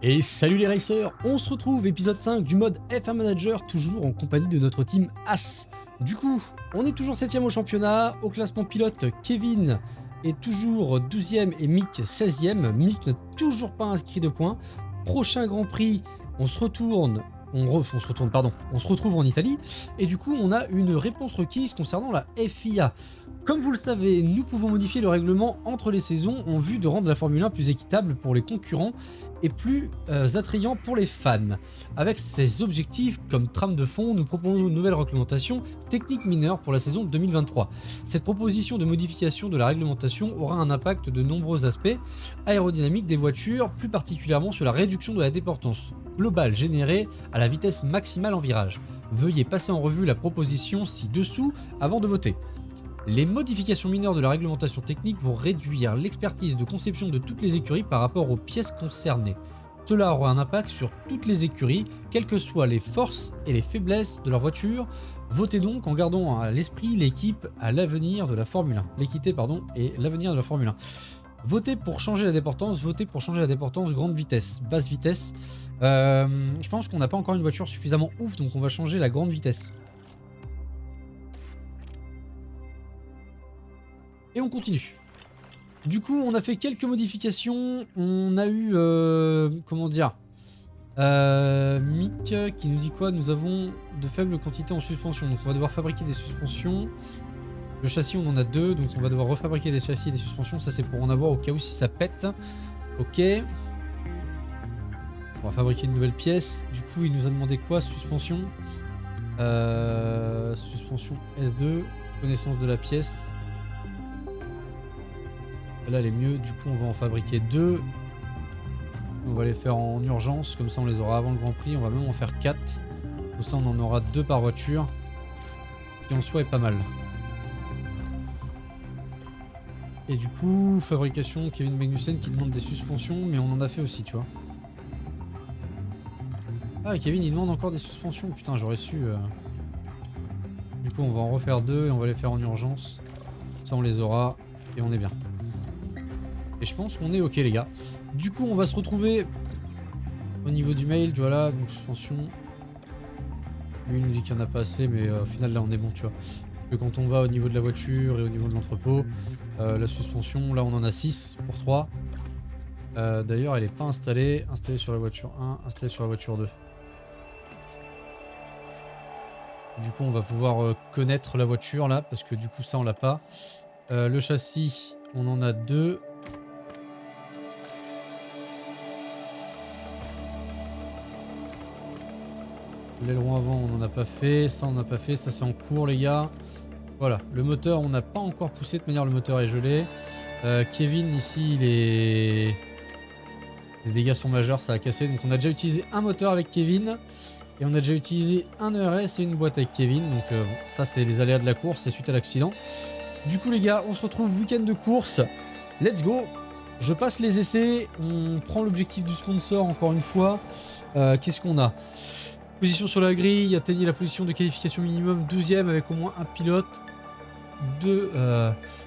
Et salut les racers, on se retrouve épisode 5 du mode F1 Manager, toujours en compagnie de notre team As. Du coup, on est toujours 7ème au championnat, au classement pilote, Kevin est toujours 12ème et Mick 16ème. Mick n'a toujours pas inscrit de points. Prochain Grand Prix, on se retrouve en Italie, et du coup on a une réponse requise concernant la FIA. Comme vous le savez, nous pouvons modifier le règlement entre les saisons en vue de rendre la Formule 1 plus équitable pour les concurrents et plus attrayant pour les fans. Avec ces objectifs comme trame de fond, nous proposons une nouvelle réglementation technique mineure pour la saison 2023. Cette proposition de modification de la réglementation aura un impact de nombreux aspects aérodynamiques des voitures, plus particulièrement sur la réduction de la déportance globale générée à la vitesse maximale en virage. Veuillez passer en revue la proposition ci-dessous avant de voter. Les modifications mineures de la réglementation technique vont réduire l'expertise de conception de toutes les écuries par rapport aux pièces concernées. Cela aura un impact sur toutes les écuries, quelles que soient les forces et les faiblesses de leur voiture. Votez donc en gardant à l'esprit l'équipe à l'avenir de la Formule 1. L'équité, et l'avenir de la Formule 1. Votez pour changer la déportance, grande vitesse, basse vitesse. Je pense qu'on n'a pas encore une voiture suffisamment ouf, donc on va changer la grande vitesse. Et on continue. Du coup, on a fait quelques modifications. On a eu... Mick qui nous dit quoi? Nous avons de faibles quantités en suspension. Donc on va devoir fabriquer des suspensions. Le châssis, on en a deux. Donc on va devoir refabriquer des châssis et des suspensions. Ça, c'est pour en avoir au cas où si ça pète. Ok. On va fabriquer une nouvelle pièce. Du coup, il nous a demandé quoi? Suspension. Suspension S2. Connaissance de la pièce. Là, elle est mieux. Du coup, on va en fabriquer deux. On va les faire en urgence. Comme ça, on les aura avant le Grand Prix. On va même en faire 4. Comme ça, on en aura 2 par voiture. Qui en soi est pas mal. Et du coup, fabrication, Kevin Magnussen qui demande des suspensions. Mais on en a fait aussi, tu vois. Ah, Kevin, il demande encore des suspensions. Putain, j'aurais su. Du coup, on va en refaire 2 et on va les faire en urgence. Ça, on les aura. Et on est bien. Et je pense qu'on est ok les gars. Du coup on va se retrouver au niveau du mail, voilà, donc suspension. Lui il nous dit qu'il n'y en a pas assez, mais au final là on est bon, tu vois. Que quand on va au niveau de la voiture et au niveau de l'entrepôt, la suspension, là on en a 6 pour 3. D'ailleurs elle n'est pas installée. Installée sur la voiture 1, installée sur la voiture 2. Du coup on va pouvoir connaître la voiture là, parce que du coup ça on l'a pas. Le châssis, on en a 2. L'aileron avant on n'en a pas fait, ça on n'a pas fait, ça c'est en cours les gars. Voilà, le moteur on n'a pas encore poussé, de manière le moteur est gelé. Kevin ici les dégâts sont majeurs, ça a cassé, donc on a déjà utilisé un moteur avec Kevin. Et on a déjà utilisé un ERS et une boîte avec Kevin, donc bon, ça c'est les aléas de la course, c'est suite à l'accident. Du coup les gars, on se retrouve week-end de course, let's go. Je passe les essais, on prend l'objectif du sponsor encore une fois. Qu'est-ce qu'on a? Position sur la grille, atteignez la position de qualification minimum 12ème avec au moins un pilote.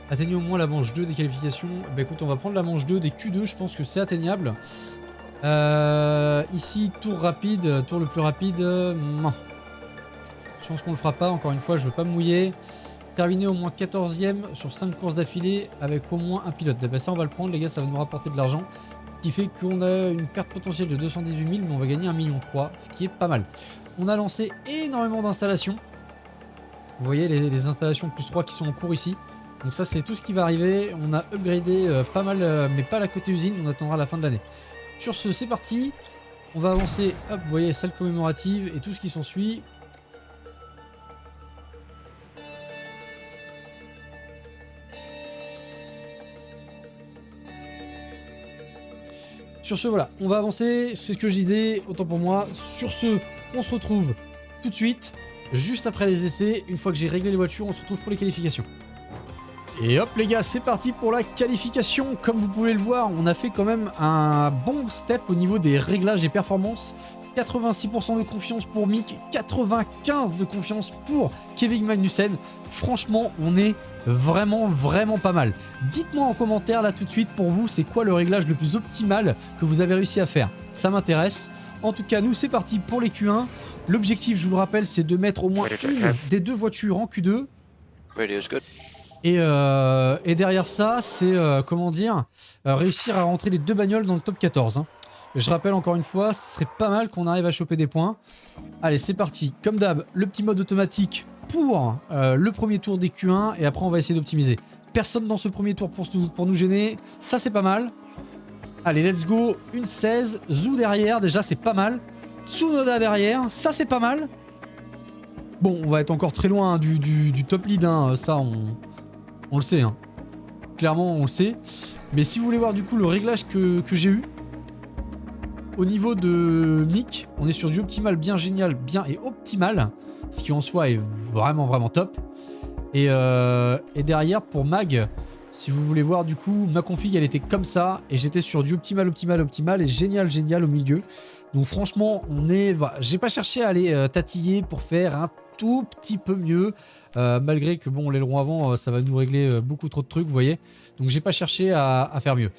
Atteignez au moins la manche 2 des qualifications. Bah écoute, on va prendre la manche 2 des Q2, je pense que c'est atteignable. Ici, tour rapide, tour le plus rapide. Non. Je pense qu'on le fera pas, encore une fois, je veux pas me mouiller. Terminer au moins 14ème sur 5 courses d'affilée avec au moins un pilote. Bah ça on va le prendre les gars, ça va nous rapporter de l'argent. Qui fait qu'on a une perte potentielle de 218 000, mais on va gagner 1,3 million, ce qui est pas mal. On a lancé énormément d'installations. Vous voyez les installations plus 3 qui sont en cours ici. Donc ça c'est tout ce qui va arriver. On a upgradé pas mal, mais pas la côté usine, on attendra la fin de l'année. Sur ce, c'est parti. On va avancer, hop, vous voyez, salle commémorative et tout ce qui s'ensuit. Sur ce, voilà, on va avancer, c'est ce que je disais, autant pour moi. Sur ce, on se retrouve tout de suite, juste après les essais. Une fois que j'ai réglé les voitures, on se retrouve pour les qualifications. Et hop les gars, c'est parti pour la qualification. Comme vous pouvez le voir, on a fait quand même un bon step au niveau des réglages et performances. 86% de confiance pour Mick, 95% de confiance pour Kevin Magnussen. Franchement, on est vraiment pas mal. Dites-moi en commentaire là tout de suite pour vous, c'est quoi le réglage le plus optimal que vous avez réussi à faire? ça m'intéresse. En tout cas, nous, c'est parti pour les Q1. L'objectif, je vous le rappelle, c'est de mettre au moins une des 2 voitures en Q2. Et derrière ça, c'est, comment dire, réussir à rentrer les 2 bagnoles dans le top 14. Hein. Je rappelle encore une fois, ce serait pas mal qu'on arrive à choper des points. Allez, c'est parti. Comme d'hab, le petit mode automatique pour le premier tour des Q1. Et après, on va essayer d'optimiser. Personne dans ce premier tour pour nous gêner. Ça, c'est pas mal. Allez, let's go. Une 16. Zou derrière, déjà, c'est pas mal. Tsunoda derrière, ça, c'est pas mal. Bon, on va être encore très loin hein, du top lead. Hein. Ça, on le sait. Hein. Clairement, on le sait. Mais si vous voulez voir du coup le réglage que j'ai eu, au niveau de Mick, on est sur du optimal bien génial, bien et optimal. Ce qui en soi est vraiment vraiment top. Et derrière pour Mag, si vous voulez voir du coup, ma config elle était comme ça. Et j'étais sur du optimal, optimal, optimal et génial, génial au milieu. Donc franchement, j'ai pas cherché à aller tatiller pour faire un tout petit peu mieux. Malgré que bon, l'aileron avant, ça va nous régler beaucoup trop de trucs, vous voyez. Donc j'ai pas cherché à faire mieux.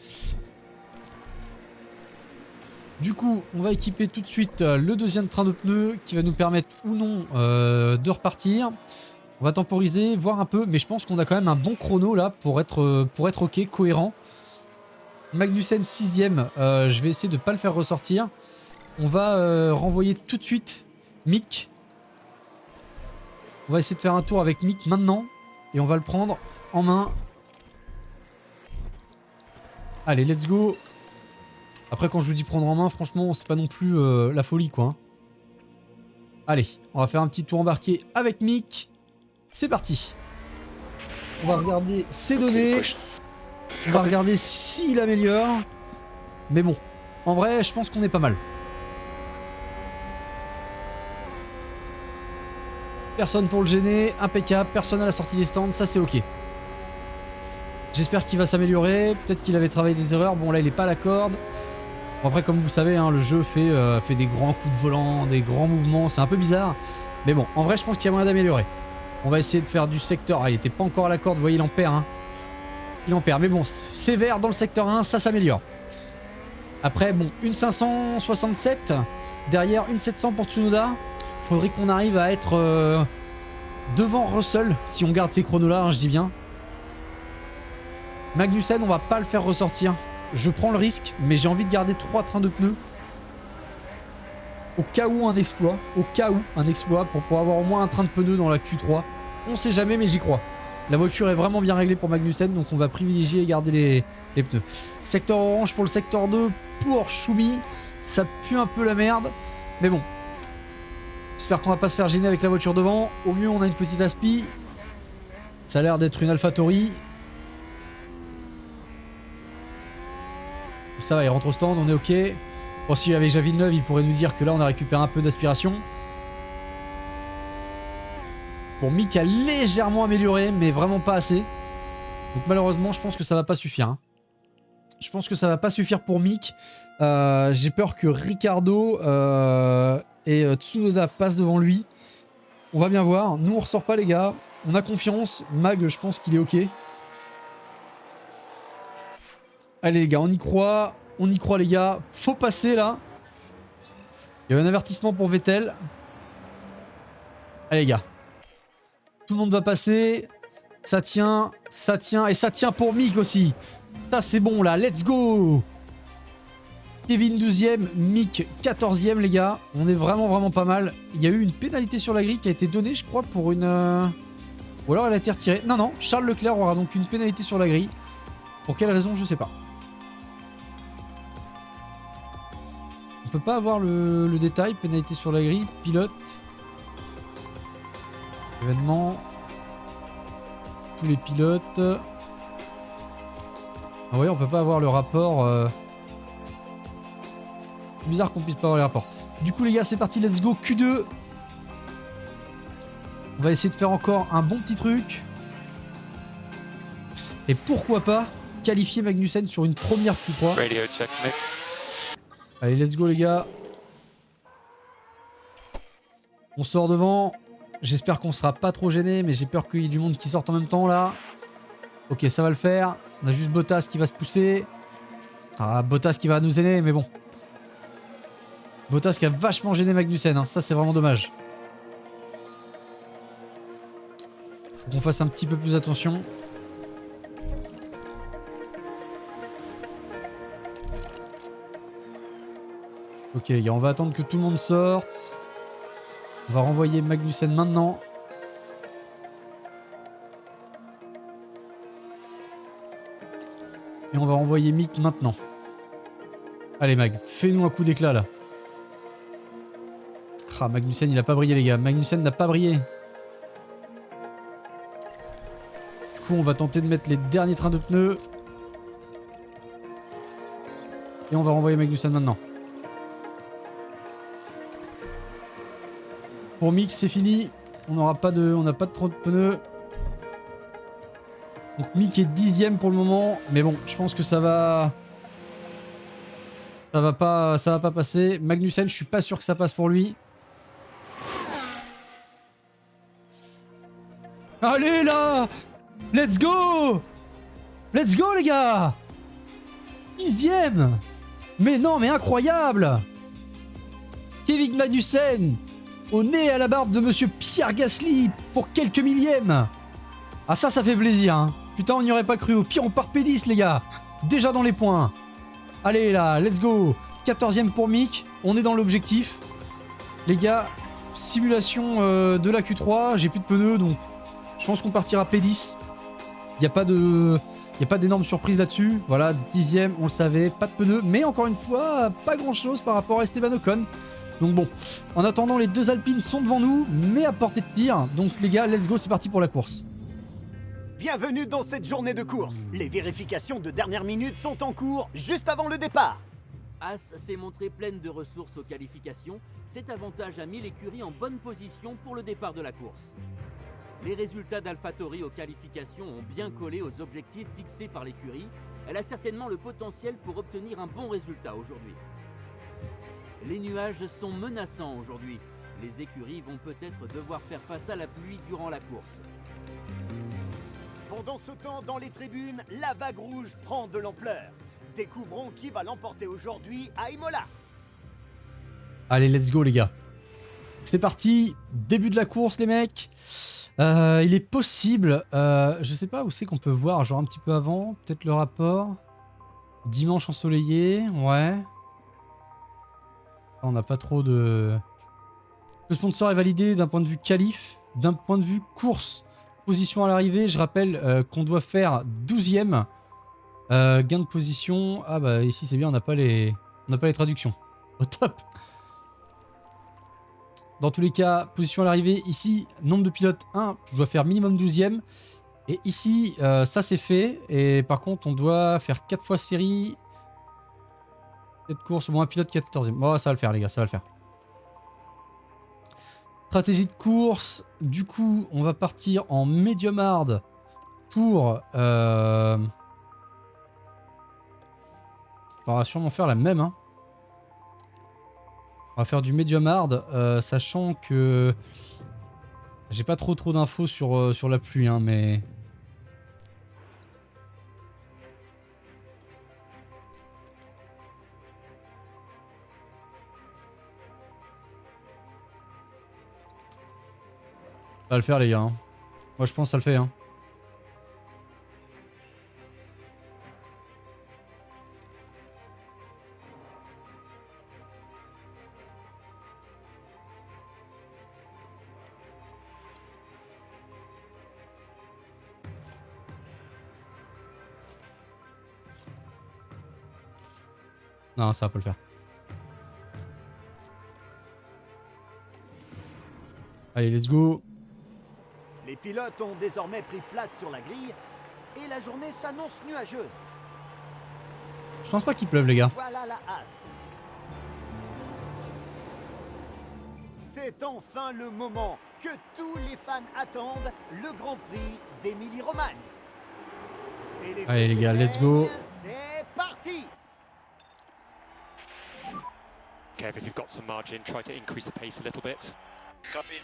Du coup, on va équiper tout de suite le deuxième train de pneus qui va nous permettre ou non de repartir. On va temporiser, voir un peu, mais je pense qu'on a quand même un bon chrono là pour être ok, cohérent. Magnussen 6ème, je vais essayer de ne pas le faire ressortir. On va renvoyer tout de suite Mick. On va essayer de faire un tour avec Mick maintenant et on va le prendre en main. Allez, let's go. Après, quand je vous dis prendre en main, franchement, c'est pas non plus la folie, quoi. Hein. Allez, on va faire un petit tour embarqué avec Mick. C'est parti. On va regarder ses données. On va regarder s'il améliore. Mais bon, en vrai, je pense qu'on est pas mal. Personne pour le gêner, impeccable. Personne à la sortie des stands, ça c'est ok. J'espère qu'il va s'améliorer. Peut-être qu'il avait travaillé des erreurs. Bon, là, il est pas à la corde. Bon, après, comme vous savez, hein, le jeu fait des grands coups de volant, des grands mouvements. C'est un peu bizarre. Mais bon, en vrai, je pense qu'il y a moyen d'améliorer. On va essayer de faire du secteur... Ah, il était pas encore à la corde. Vous voyez, il en perd. Hein. Il en perd. Mais bon, sévère dans le secteur 1, ça s'améliore. Après, bon, une 567. Derrière, une 700 pour Tsunoda. Faudrait qu'on arrive à être devant Russell. Si on garde ces chronos-là, hein, je dis bien. Magnussen, on va pas le faire ressortir. Je prends le risque, mais j'ai envie de garder 3 trains de pneus. Au cas où un exploit. Au cas où un exploit pour pouvoir avoir au moins un train de pneus dans la Q3. On sait jamais, mais j'y crois. La voiture est vraiment bien réglée pour Magnussen, donc on va privilégier et garder les pneus. Secteur orange pour le secteur 2 pour Schumi. Ça pue un peu la merde. Mais bon. J'espère qu'on va pas se faire gêner avec la voiture devant. Au mieux, on a une petite aspi. Ça a l'air d'être une AlphaTauri. Ça va, il rentre au stand, on est ok. Bon, s'il y avait déjà Villeneuve, il pourrait nous dire que là, on a récupéré un peu d'aspiration. Bon, Mick a légèrement amélioré, mais vraiment pas assez. Donc malheureusement, je pense que ça va pas suffire. Hein. Je pense que ça va pas suffire pour Mick. J'ai peur que Ricardo et Tsunoda passent devant lui. On va bien voir. Nous, on ressort pas, les gars. On a confiance. Mag, je pense qu'il est ok. Allez les gars, on y croit les gars, faut passer là. Il y a un avertissement pour Vettel. Allez les gars, tout le monde va passer, ça tient, et ça tient pour Mick aussi. Ça c'est bon là, let's go. Kevin 12ème, Mick 14ème les gars, on est vraiment vraiment pas mal. Il y a eu une pénalité sur la grille qui a été donnée je crois pour une... Ou alors elle a été retirée. Non non, Charles Leclerc aura donc une pénalité sur la grille. Pour quelle raison je sais pas. On peut pas avoir le détail, pénalité sur la grille, pilote, événement, tous les pilotes. Ah ouais, on peut pas avoir le rapport. C'est bizarre qu'on puisse pas avoir le rapport. Du coup les gars, c'est parti, let's go, Q2. On va essayer de faire encore un bon petit truc. Et pourquoi pas qualifier Magnussen sur une première Q3. Radio check, mate. Allez, let's go les gars. On sort devant. J'espère qu'on sera pas trop gêné, mais j'ai peur qu'il y ait du monde qui sorte en même temps là. Ok, ça va le faire. On a juste Bottas qui va se pousser. Ah, Bottas qui va nous aider, mais bon. Bottas qui a vachement gêné Magnussen, hein. Ça c'est vraiment dommage. Faut qu'on fasse un petit peu plus attention. Ok les gars, on va attendre que tout le monde sorte. On va renvoyer Magnussen maintenant. Et on va renvoyer Mick maintenant. Allez Mag, fais-nous un coup d'éclat là. Ah Magnussen il a pas brillé les gars, Magnussen n'a pas brillé. Du coup on va tenter de mettre les derniers trains de pneus. Et on va renvoyer Magnussen maintenant. Pour Mick c'est fini, on n'a pas de trop de pneus. Donc Mick est 10ème pour le moment, mais bon, je pense que ça va pas passer. Magnussen, je suis pas sûr que ça passe pour lui. Allez là, let's go, let's go les gars. 10ème. Mais non, mais incroyable. Kevin Magnussen, au nez et à la barbe de monsieur Pierre Gasly pour quelques millièmes. Ah ça fait plaisir hein. Putain on n'y aurait pas cru. Au pire on part P10 les gars. Déjà dans les points. Allez là, let's go. 14ème pour Mick. On est dans l'objectif. Les gars, simulation de la Q3. J'ai plus de pneus donc je pense qu'on partira P10. Il n'y a pas d'énorme surprise là-dessus. Voilà, 10ème, on le savait. Pas de pneus. Mais encore une fois, pas grand-chose par rapport à Esteban Ocon. Donc bon, en attendant les deux Alpines sont devant nous, mais à portée de tir. Donc les gars, let's go, c'est parti pour la course. Bienvenue dans cette journée de course. Les vérifications de dernière minute sont en cours juste avant le départ. As s'est montrée pleine de ressources aux qualifications. Cet avantage a mis l'écurie en bonne position pour le départ de la course. Les résultats d'AlphaTauri aux qualifications ont bien collé aux objectifs fixés par l'écurie. Elle a certainement le potentiel pour obtenir un bon résultat aujourd'hui. Les nuages sont menaçants aujourd'hui. Les écuries vont peut-être devoir faire face à la pluie durant la course. Pendant ce temps, dans les tribunes, la vague rouge prend de l'ampleur. Découvrons qui va l'emporter aujourd'hui à Imola. Allez, let's go les gars. C'est parti, début de la course les mecs. Il est possible, je sais pas où c'est qu'on peut voir, genre un petit peu avant, peut-être le rapport. Dimanche ensoleillé, ouais. On n'a pas trop de... Le sponsor est validé d'un point de vue qualif, d'un point de vue course. Position à l'arrivée, je rappelle qu'on doit faire 12ème. Gain de position, ah bah ici c'est bien, on n'a pas les traductions. Au top. Dans tous les cas, position à l'arrivée, ici, nombre de pilotes 1, je dois faire minimum 12ème. Et ici, ça c'est fait. Et par contre, on doit faire 4 fois série. Cette course, bon, un pilote qui est 14ème. Bon, ça va le faire les gars, ça va le faire. Stratégie de course, du coup, on va partir en medium hard pour... On va sûrement faire la même, hein. On va faire du medium hard, sachant que j'ai pas trop d'infos sur la pluie, hein, mais... Ça va le faire les gars, hein. Moi je pense que ça le fait, hein. Non, ça va pas le faire. Allez, let's go. Les pilotes ont désormais pris place sur la grille et la journée s'annonce nuageuse. Je pense pas qu'il pleuve les gars. Voilà la Haas. C'est enfin le moment que tous les fans attendent, le Grand Prix d'Émilie-Romagne. Allez les gars, let's go. C'est parti. Kev, if you've got some margin, try to increase the pace a little bit. Copy.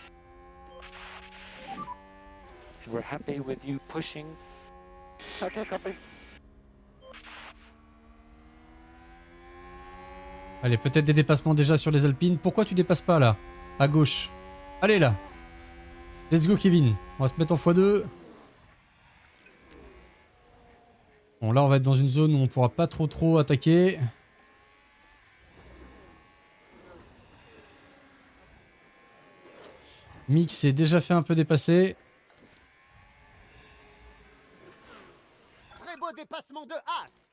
We're happy with you pushing. Okay, copy. Allez, peut-être des dépassements déjà sur les Alpines. Pourquoi tu dépasses pas là? À gauche. Allez là. Let's go Kevin. On va se mettre en x2. Bon là on va être dans une zone où on pourra pas trop attaquer. Mick s'est déjà fait un peu dépasser. Très beau dépassement de As.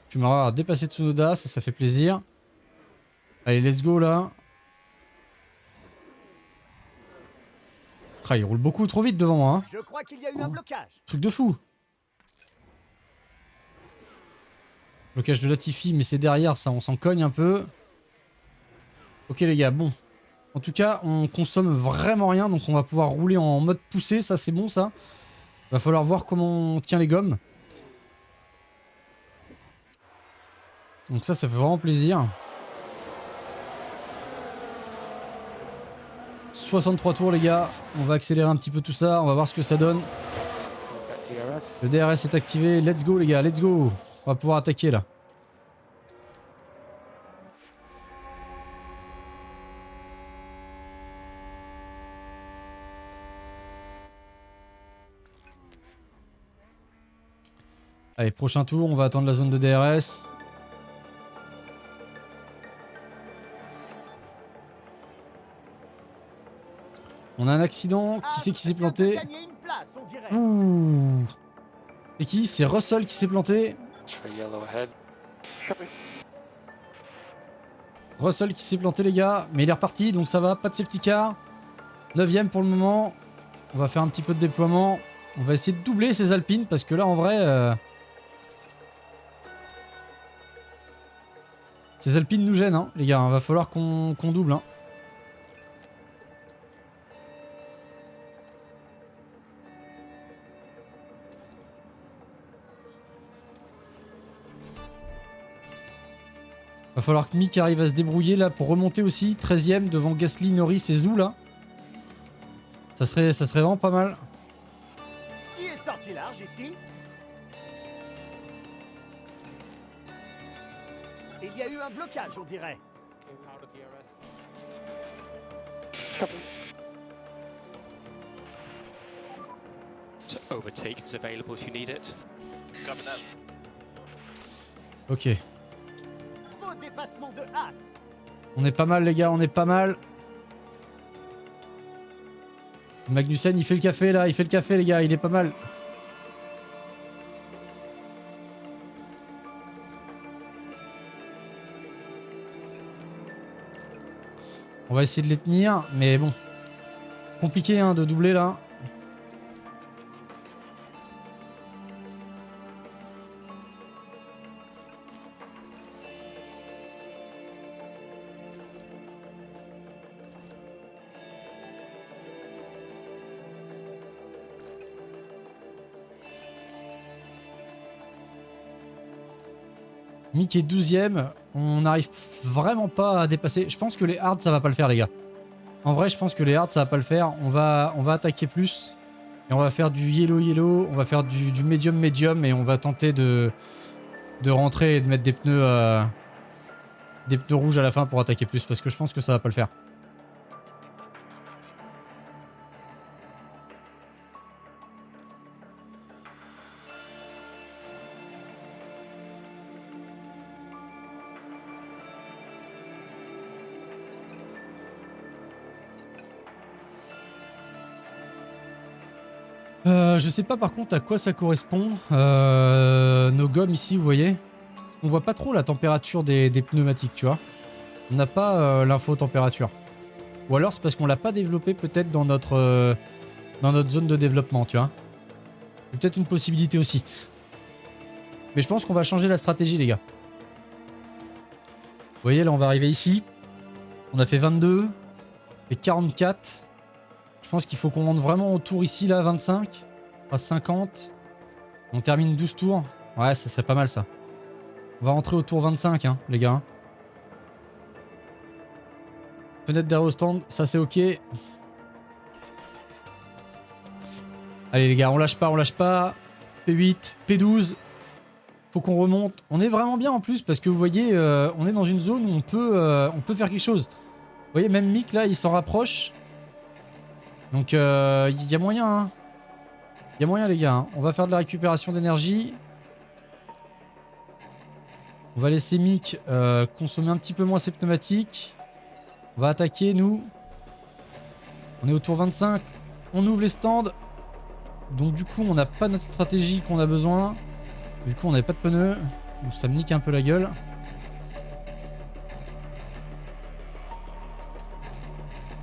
Tu m'auras dépassé Tsunoda, ça fait plaisir. Allez, let's go là. Ah, il roule beaucoup trop vite devant moi. Hein. Je crois qu'il y a eu un blocage. Truc de fou. Blocage de Latifi, mais c'est derrière ça, on s'en cogne un peu. Ok les gars, bon. En tout cas, on consomme vraiment rien, donc on va pouvoir rouler en mode poussé, ça c'est bon ça. Va falloir voir comment on tient les gommes. Donc ça fait vraiment plaisir. 63 tours les gars, on va accélérer un petit peu tout ça, on va voir ce que ça donne. Le DRS est activé, let's go les gars, let's go. On va pouvoir attaquer là. Allez, prochain tour, on va attendre la zone de DRS. On a un accident, qui c'est qui s'est planté? Ouh. C'est qui? C'est Russell qui s'est planté. Russell qui s'est planté les gars, mais il est reparti donc ça va, pas de safety car. 9ème pour le moment. On va faire un petit peu de déploiement. On va essayer de doubler ces Alpines parce que là en vrai... Ces Alpines nous gênent hein, les gars, va falloir qu'on double. Hein. Va falloir que Mick arrive à se débrouiller là pour remonter aussi. 13ème devant Gasly, Norris et Zhou là. Ça serait vraiment pas mal. Qui est sorti large ici? Il y a eu un blocage, on dirait. Overtake is available if you need it. Ok. Beau dépassement de As. On est pas mal les gars, on est pas mal. Magnussen il fait le café là, il fait le café les gars, il est pas mal. On va essayer de les tenir, mais bon. Compliqué hein, de doubler là. Mick est 12ème, on n'arrive vraiment pas à dépasser. Je pense que les hards ça va pas le faire les gars. En vrai je pense que les hards ça va pas le faire. On va attaquer plus. Et on va faire du yellow, on va faire du medium et on va tenter de rentrer et de mettre des pneus rouges à la fin pour attaquer plus parce que je pense que ça va pas le faire. Je sais pas par contre à quoi ça correspond. Nos gommes ici, vous voyez. On voit pas trop la température des pneumatiques, tu vois. On n'a pas l'info température. Ou alors c'est parce qu'on l'a pas développé peut-être dans notre zone de développement, tu vois. C'est peut-être une possibilité aussi. Mais je pense qu'on va changer la stratégie, les gars. Vous voyez, là on va arriver ici. On a fait 22. Et 44. Je pense qu'il faut qu'on monte vraiment au tour ici, là, 25. À 50. On termine 12 tours. Ouais, ça serait pas mal, ça. On va rentrer au tour 25, hein, les gars. Fenêtre derrière au stand, ça c'est ok. Allez, les gars, on lâche pas, on lâche pas. P8, P12. Faut qu'on remonte. On est vraiment bien en plus parce que vous voyez, on est dans une zone où on peut faire quelque chose. Vous voyez, même Mick là, il s'en rapproche. Donc il y a moyen. Hein. Il y a moyen les gars. Hein. On va faire de la récupération d'énergie. On va laisser Mick consommer un petit peu moins ses pneumatiques. On va attaquer nous. On est au tour 25. On ouvre les stands. Donc du coup on n'a pas notre stratégie qu'on a besoin. Du coup on n'avait pas de pneus. Donc ça me nique un peu la gueule.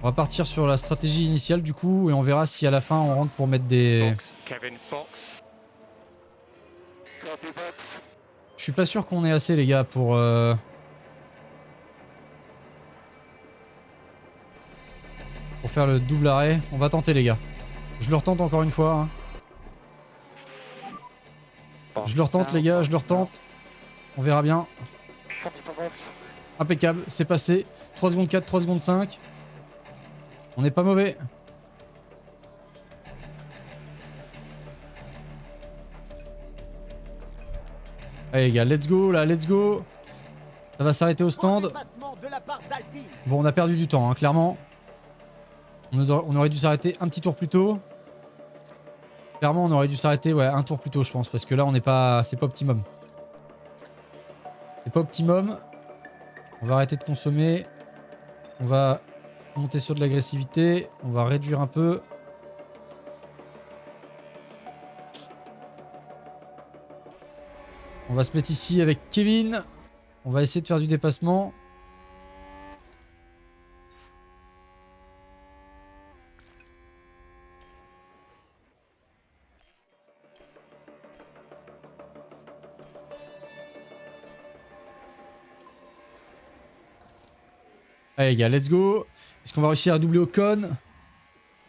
On va partir sur la stratégie initiale du coup. Et on verra si à la fin on rentre pour mettre des... Box. Kevin, box. Copy box. Je suis pas sûr qu'on ait assez les gars pour faire le double arrêt. On va tenter les gars. Je le retente encore une fois. Hein. Box. Je le retente les gars, je le retente. On verra bien. Copy for box. Impeccable, c'est passé. 3 secondes 4, 3 secondes 5. On n'est pas mauvais. Allez les gars, let's go là, let's go. Ça va s'arrêter au stand. Bon, on a perdu du temps, hein, clairement. On aurait dû s'arrêter un petit tour plus tôt. Clairement, on aurait dû s'arrêter ouais, un tour plus tôt, je pense. Parce que là, on n'est pas... c'est pas optimum. C'est pas optimum. On va arrêter de consommer. On va monter sur de l'agressivité. On va réduire un peu. On va se mettre ici avec Kevin. On va essayer de faire du dépassement. Allez les gars, let's go. Est-ce qu'on va réussir à doubler Ocon?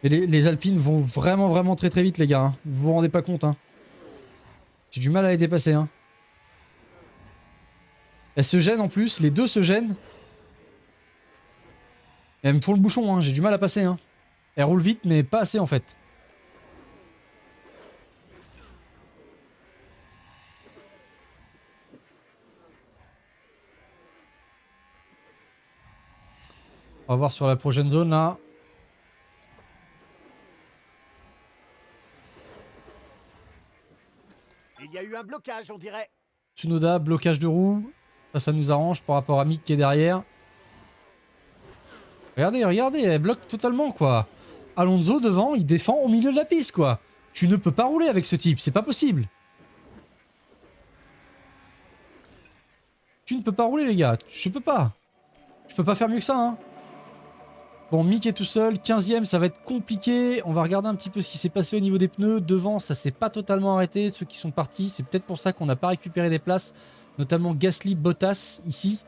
Et les Alpines vont vraiment très vite les gars. Hein. Vous vous rendez pas compte. Hein. J'ai du mal à les dépasser. Hein. Elles se gênent en plus, les deux se gênent. Et elles me font le bouchon, hein. J'ai du mal à passer. Hein. Elles roulent vite mais pas assez en fait. On va voir sur la prochaine zone là. Il y a eu un blocage, on dirait. Tsunoda, blocage de roue. Ça nous arrange par rapport à Mick qui est derrière. Regardez, regardez, elle bloque totalement quoi. Alonso devant, il défend au milieu de la piste quoi. Tu ne peux pas rouler avec ce type, c'est pas possible. Tu ne peux pas rouler les gars, je peux pas. Je peux pas faire mieux que ça hein. Bon, Mick est tout seul, 15ème, ça va être compliqué. On va regarder un petit peu ce qui s'est passé au niveau des pneus. Devant, ça s'est pas totalement arrêté. Ceux qui sont partis, c'est peut-être pour ça qu'on n'a pas récupéré des places. Notamment Gasly, Bottas, ici.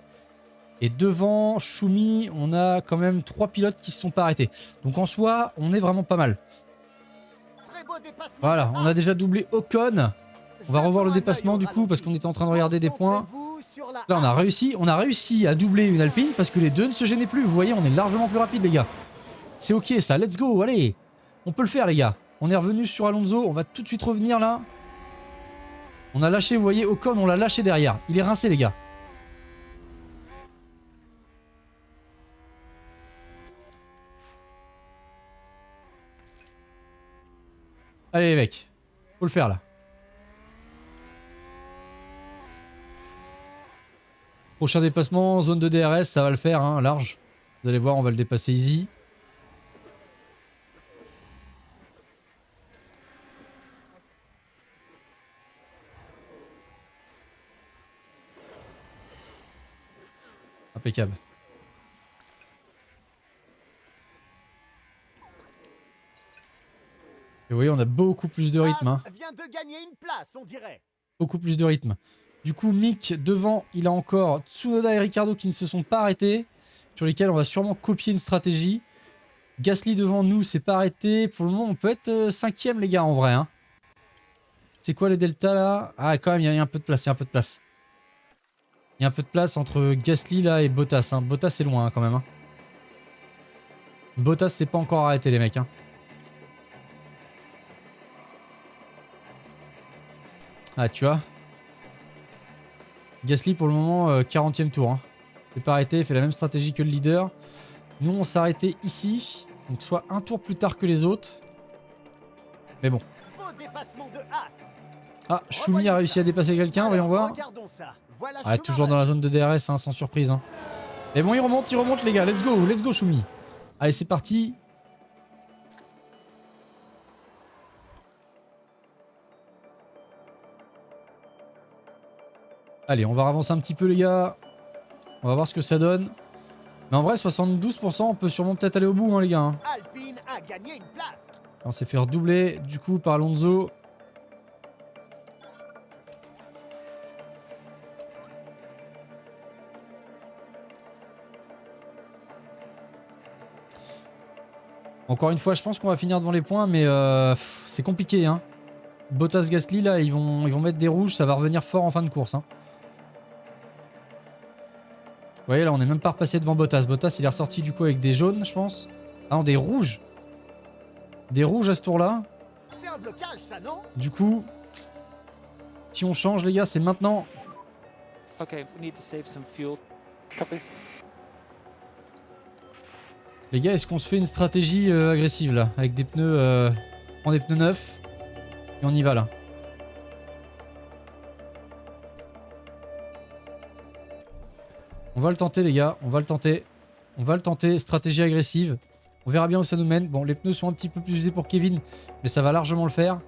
Et devant, Schumi, on a quand même 3 pilotes qui se sont pas arrêtés. Donc en soi, on est vraiment pas mal. Voilà, on a déjà doublé Ocon. On va revoir le dépassement du coup, parce qu'on était en train de regarder des points. Là, on a réussi à doubler une Alpine parce que les deux ne se gênaient plus. Vous voyez, on est largement plus rapide, les gars. C'est ok, ça. Let's go. Allez. On peut le faire, les gars. On est revenu sur Alonso. On va tout de suite revenir, là. On a lâché, vous voyez, Ocon, on l'a lâché derrière. Il est rincé, les gars. Allez, les mecs. Faut le faire, là. Prochain dépassement, zone de DRS, ça va le faire, hein, large. Vous allez voir, on va le dépasser easy. Impeccable. Et vous voyez, on a beaucoup plus de rythme. Hein. Vient de gagner une place, on dirait. Beaucoup plus de rythme. Du coup, Mick, devant, il a encore Tsunoda et Ricardo qui ne se sont pas arrêtés, sur lesquels on va sûrement copier une stratégie. Gasly devant nous, c'est pas arrêté. Pour le moment, on peut être 5ème, les gars, en vrai. Hein. C'est quoi les deltas, là? Ah, quand même, il y a un peu de place, il y a un peu de place. Il y a un peu de place entre Gasly, là, et Bottas. Hein. Bottas, c'est loin, hein, quand même. Hein. Bottas, c'est pas encore arrêté, les mecs. Hein. Ah, tu vois? Gasly pour le moment 40e tour. Hein. Il s'est pas arrêté, il fait la même stratégie que le leader. Nous on s'est arrêté ici, donc soit un tour plus tard que les autres. Mais bon. Beau dépassement de As. Ah, Schumi a réussi à dépasser quelqu'un, voyons voir. Regardons ça. Voilà Ah, toujours dans la zone de DRS, hein, sans surprise. Hein. Mais bon, il remonte les gars, let's go Schumi. Allez, c'est parti. Allez, on va avancer un petit peu les gars. On va voir ce que ça donne. Mais en vrai, 72%, on peut sûrement peut-être aller au bout, hein, les gars. Hein. Alpine a gagné une place. On s'est fait redoubler, du coup, par Alonso. Encore une fois, je pense qu'on va finir devant les points, mais c'est compliqué. Hein. Bottas, Gasly, là, ils vont mettre des rouges, ça va revenir fort en fin de course. Hein. Vous voyez là, on est même pas repassé devant Bottas. Bottas, il est ressorti du coup avec des jaunes, je pense. Ah non, des rouges. Des rouges à ce tour-là. C'est un blocage, ça, non? Du coup, si on change, les gars, c'est maintenant. Okay, we need to save some fuel. Copy. Les gars, est-ce qu'on se fait une stratégie agressive là? Avec des pneus. On prend des pneus neufs. Et on y va là. On va le tenter les gars, on va le tenter. On va le tenter, stratégie agressive. On verra bien où ça nous mène. Bon, les pneus sont un petit peu plus usés pour Kevin, mais ça va largement le faire.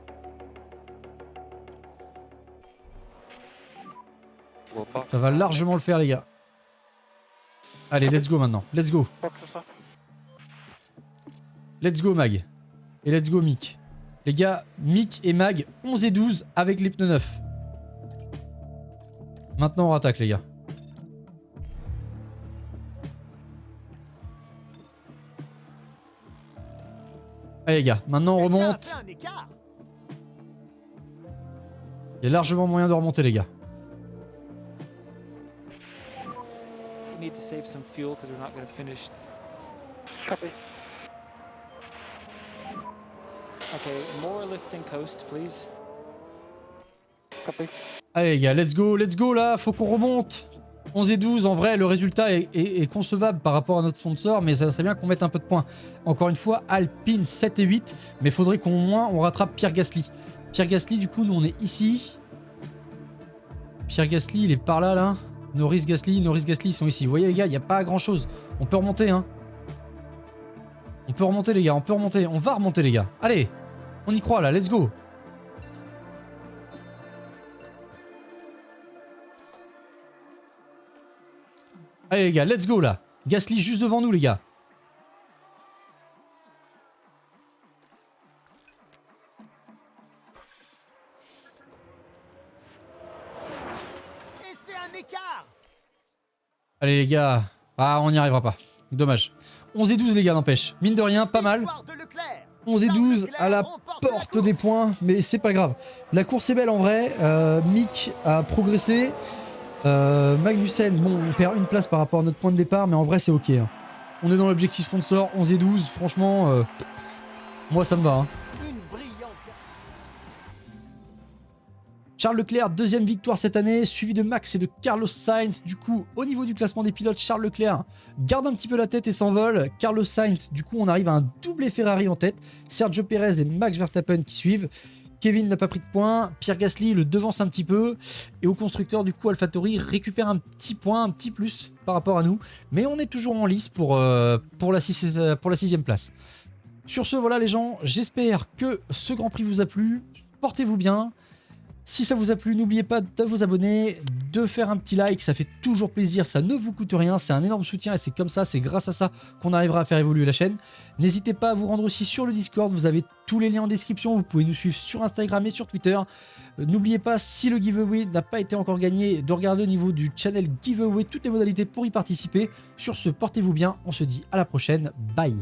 Ça va largement le faire les gars. Allez, let's go maintenant. Let's go. Let's go Mag. Et let's go Mick. Les gars, Mick et Mag, 11 et 12 avec les pneus neufs. Maintenant on rattaque les gars. Allez les gars, maintenant on remonte. Il y a largement moyen de remonter les gars. We need to save some fuel because we're not going to finish. Copy. Okay, more lifting coast, please. Copy. Allez les gars, let's go là, faut qu'on remonte. 11 et 12, en vrai, le résultat est concevable par rapport à notre sponsor, mais ça serait bien qu'on mette un peu de points. Encore une fois, Alpine 7 et 8, mais il faudrait qu'au moins on rattrape Pierre Gasly. Pierre Gasly, du coup, nous on est ici. Pierre Gasly, il est par là, là. Norris Gasly, ils sont ici. Vous voyez les gars, il n'y a pas grand chose. On peut remonter, hein. On peut remonter les gars, on peut remonter. On va remonter les gars. Allez, on y croit là, let's go. Allez les gars, let's go là. Gasly juste devant nous les gars. Et c'est un écart. Allez les gars. Ah, on n'y arrivera pas. Dommage. 11 et 12 les gars, n'empêche. Mine de rien, pas mal. 11 et 12 à la porte des points, mais c'est pas grave. La course est belle en vrai. Mick a progressé. Magnussen, bon, on perd une place par rapport à notre point de départ, mais en vrai c'est ok. Hein. On est dans l'objectif sponsor, 11 et 12, franchement, moi ça me va. Hein. Charles Leclerc, deuxième victoire cette année, suivi de Max et de Carlos Sainz. Du coup, au niveau du classement des pilotes, Charles Leclerc garde un petit peu la tête et s'envole. Carlos Sainz, du coup, on arrive à un doublé Ferrari en tête. Sergio Perez et Max Verstappen qui suivent. Kevin n'a pas pris de points, Pierre Gasly le devance un petit peu, et au constructeur du coup AlphaTauri récupère un petit point, un petit plus par rapport à nous, mais on est toujours en lice pour la 6e place. Sur ce, voilà les gens, j'espère que ce Grand Prix vous a plu, portez-vous bien. Si ça vous a plu, n'oubliez pas de vous abonner, de faire un petit like, ça fait toujours plaisir, ça ne vous coûte rien, c'est un énorme soutien et c'est comme ça, c'est grâce à ça qu'on arrivera à faire évoluer la chaîne. N'hésitez pas à vous rendre aussi sur le Discord, vous avez tous les liens en description, vous pouvez nous suivre sur Instagram et sur Twitter. N'oubliez pas, si le giveaway n'a pas été encore gagné, de regarder au niveau du channel giveaway toutes les modalités pour y participer. Sur ce, portez-vous bien, on se dit à la prochaine, bye.